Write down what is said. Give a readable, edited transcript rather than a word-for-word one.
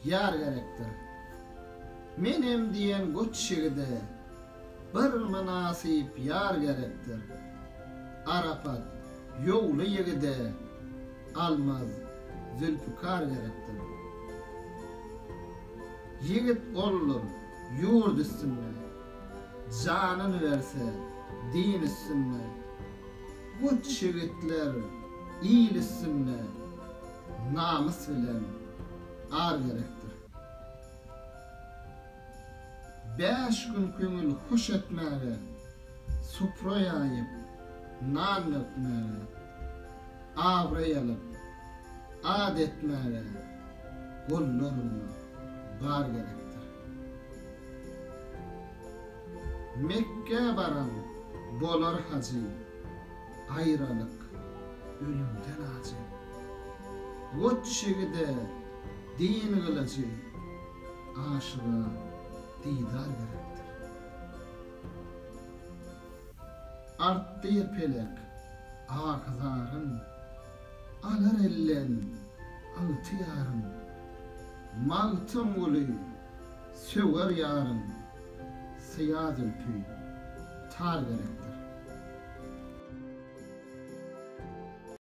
yar gerektir. Menem diyen göçşigide bir münasip yar gerektir. Arapat yolu yigide almaz zülfikar gerektir. Yigit olur yurt üstünde, canını verse din üstünde. Göç yigitler iyil üstünde, namus bilen ar gerektir. 5 gün köngül hoş etmäge, supra ýaýyp, nan öpmäge, awraýalyp, ad etmäge, gollarynda bar gerektir. Mekke baran bolar hacı, aýralyk, ölümden acı. Göçşigide din gılacı, aşıga didar gerektir. Artdyr pelek, akzarın, alar ellen, altı yarın. Maltım gülü, söwer yarın, siyaz ülpü, tar gerektir.